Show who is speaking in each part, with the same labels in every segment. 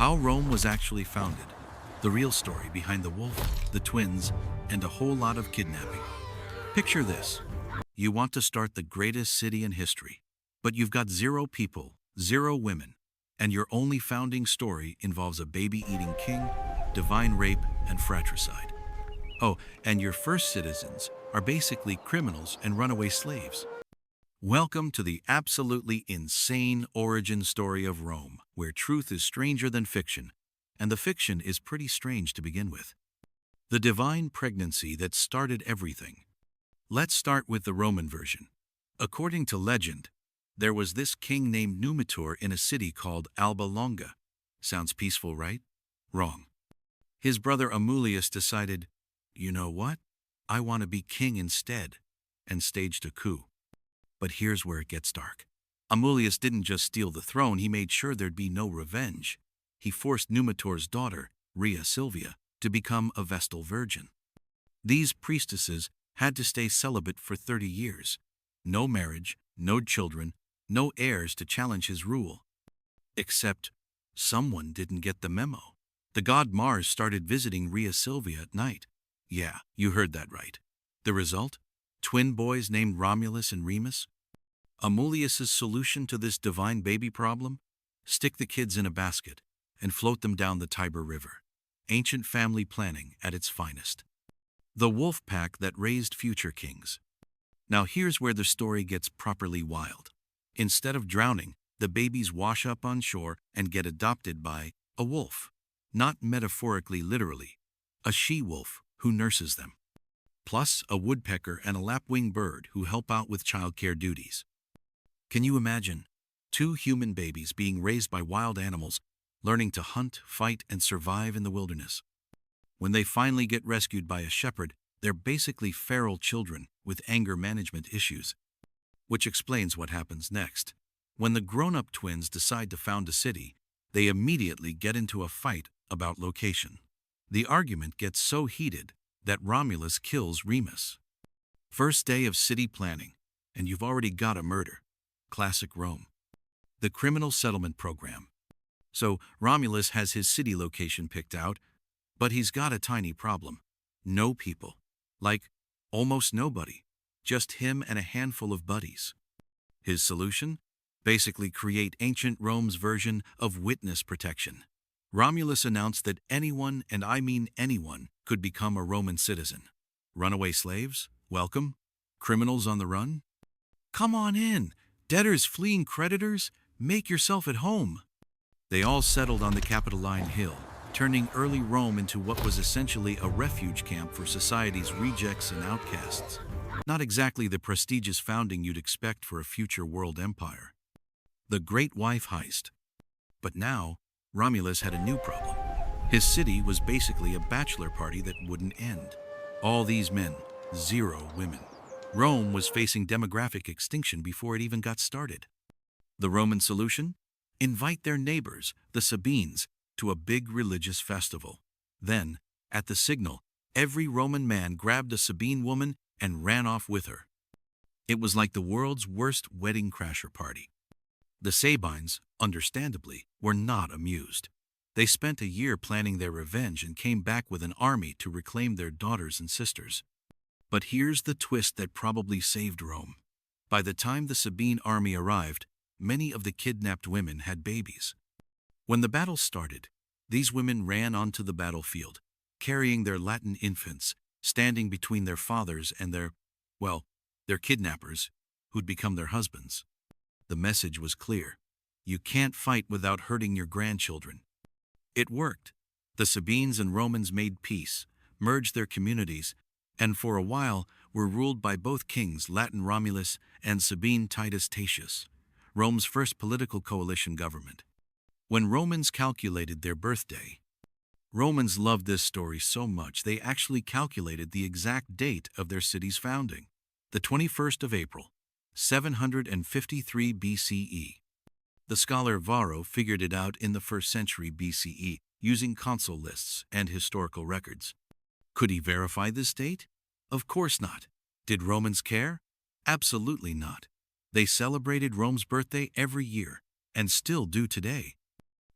Speaker 1: How Rome was actually founded, the real story behind the wolf, the twins, and a whole lot of kidnapping. Picture this. You want to start the greatest city in history, but you've got zero people, zero women, and your only founding story involves a baby-eating king, divine rape, and fratricide. Oh, and your first citizens are basically criminals and runaway slaves. Welcome to the absolutely insane origin story of Rome, where truth is stranger than fiction, and the fiction is pretty strange to begin with. The divine pregnancy that started everything. Let's start with the Roman version. According to legend, there was this king named Numitor in a city called Alba Longa. Sounds peaceful, right? Wrong. His brother Amulius decided, you know what? I want to be king instead, and staged a coup. But here's where it gets dark. Amulius didn't just steal the throne, he made sure there'd be no revenge. He forced Numitor's daughter, Rhea Silvia, to become a Vestal virgin. These priestesses had to stay celibate for 30 years. No marriage, no children, no heirs to challenge his rule. Except someone didn't get the memo. The god Mars started visiting Rhea Silvia at night. Yeah, you heard that right. The result? Twin boys named Romulus and Remus. Amulius's solution to this divine baby problem? Stick the kids in a basket and float them down the Tiber River. Ancient family planning at its finest. The wolf pack that raised future kings. Now here's where the story gets properly wild. Instead of drowning, the babies wash up on shore and get adopted by a wolf. Not metaphorically, literally. A she-wolf who nurses them. Plus a woodpecker and a lapwing bird who help out with childcare duties. Can you imagine? 2 human babies being raised by wild animals, learning to hunt, fight, and survive in the wilderness. When they finally get rescued by a shepherd, they're basically feral children with anger management issues. Which explains what happens next. When the grown-up twins decide to found a city, they immediately get into a fight about location. The argument gets so heated that Romulus kills Remus. First day of city planning, and you've already got a murder. Classic Rome. The criminal settlement program. So Romulus has his city location picked out, but he's got a tiny problem. No people. Like, almost nobody. Just him and a handful of buddies. His solution? Basically create ancient Rome's version of witness protection. Romulus announced that anyone, and I mean anyone, could become a Roman citizen. Runaway slaves? Welcome. Criminals on the run? Come on in. Debtors fleeing creditors? Make yourself at home. They all settled on the Capitoline Hill, turning early Rome into what was essentially a refuge camp for society's rejects and outcasts. Not exactly the prestigious founding you'd expect for a future world empire. The Great Wife Heist. But now, Romulus had a new problem. His city was basically a bachelor party that wouldn't end. All these men, 0 women. Rome was facing demographic extinction before it even got started. The Roman solution? Invite their neighbors, the Sabines, to a big religious festival. Then, at the signal, every Roman man grabbed a Sabine woman and ran off with her. It was like the world's worst wedding crasher party. The Sabines, understandably, were not amused. They spent a year planning their revenge and came back with an army to reclaim their daughters and sisters. But here's the twist that probably saved Rome. By the time the Sabine army arrived, many of the kidnapped women had babies. When the battle started, these women ran onto the battlefield, carrying their Latin infants, standing between their fathers and their kidnappers, who'd become their husbands. The message was clear. You can't fight without hurting your grandchildren. It worked. The Sabines and Romans made peace, merged their communities, and for a while were ruled by both kings, Latin Romulus and Sabine Titus Tatius, Rome's first political coalition government. When Romans calculated their birthday, Romans loved this story so much they actually calculated the exact date of their city's founding, the 21st of April, 753 BCE. The scholar Varro figured it out in the 1st century BCE using consul lists and historical records. Could he verify this date? Of course not. Did Romans care? Absolutely not. They celebrated Rome's birthday every year, and still do today.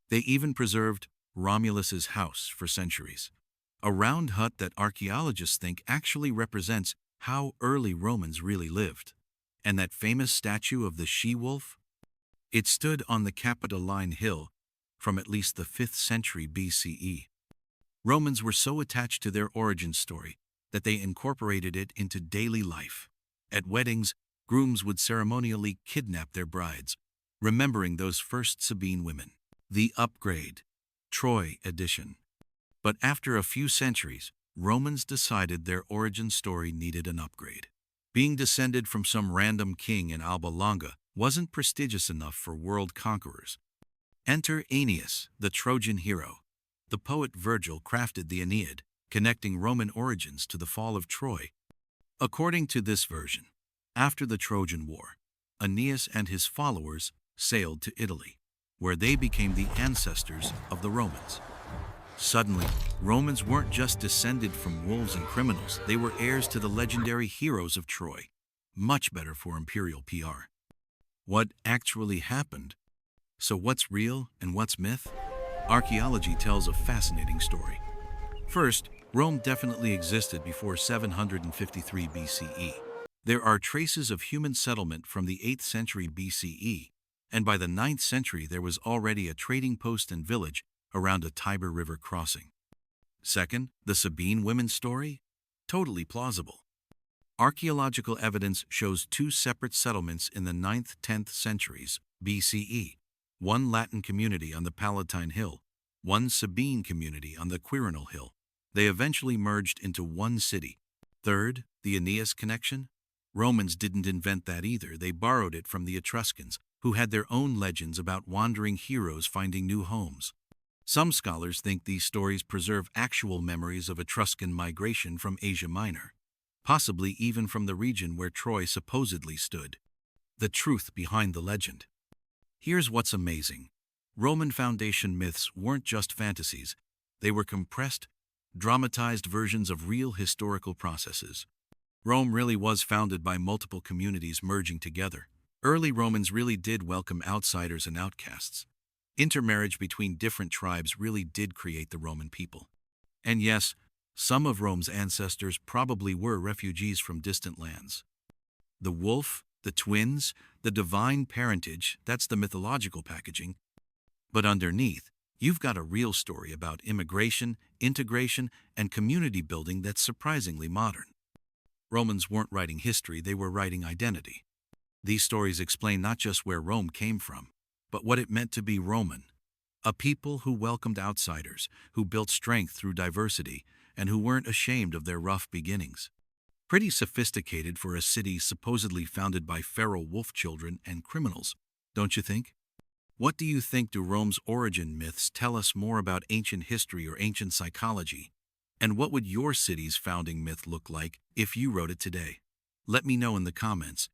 Speaker 1: They even preserved Romulus's house for centuries. A round hut that archaeologists think actually represents how early Romans really lived. And that famous statue of the she-wolf? It stood on the Capitoline Hill from at least the 5th century BCE. Romans were so attached to their origin story that they incorporated it into daily life. At weddings, grooms would ceremonially kidnap their brides, remembering those first Sabine women. The upgrade, Troy edition. But after a few centuries, Romans decided their origin story needed an upgrade. Being descended from some random king in Alba Longa wasn't prestigious enough for world conquerors. Enter Aeneas, the Trojan hero. The poet Virgil crafted the Aeneid, connecting Roman origins to the fall of Troy. According to this version, after the Trojan War, Aeneas and his followers sailed to Italy, where they became the ancestors of the Romans. Suddenly, Romans weren't just descended from wolves and criminals, they were heirs to the legendary heroes of Troy. Much better for imperial PR. What actually happened? So what's real and what's myth? Archaeology tells a fascinating story. First, Rome definitely existed before 753 BCE. There are traces of human settlement from the 8th century BCE, and by the 9th century there was already a trading post and village around a Tiber River crossing. Second, the Sabine women's story? Totally plausible. Archaeological evidence shows two separate settlements in the 9th-10th centuries BCE, one Latin community on the Palatine Hill, one Sabine community on the Quirinal Hill. They eventually merged into one city. Third, the Aeneas connection? Romans didn't invent that either, they borrowed it from the Etruscans, who had their own legends about wandering heroes finding new homes. Some scholars think these stories preserve actual memories of Etruscan migration from Asia Minor, possibly even from the region where Troy supposedly stood. The truth behind the legend. Here's what's amazing. Roman foundation myths weren't just fantasies, they were compressed, dramatized versions of real historical processes. Rome really was founded by multiple communities merging together. Early Romans really did welcome outsiders and outcasts. Intermarriage between different tribes really did create the Roman people. And yes, some of Rome's ancestors probably were refugees from distant lands. The wolf, the twins, the divine parentage, that's the mythological packaging. But underneath, you've got a real story about immigration, integration, and community building that's surprisingly modern. Romans weren't writing history, they were writing identity. These stories explain not just where Rome came from, but what it meant to be Roman. A people who welcomed outsiders, who built strength through diversity, and who weren't ashamed of their rough beginnings. Pretty sophisticated for a city supposedly founded by feral wolf children and criminals, don't you think? What do you think do Rome's origin myths tell us more about ancient history or ancient psychology? And what would your city's founding myth look like if you wrote it today? Let me know in the comments.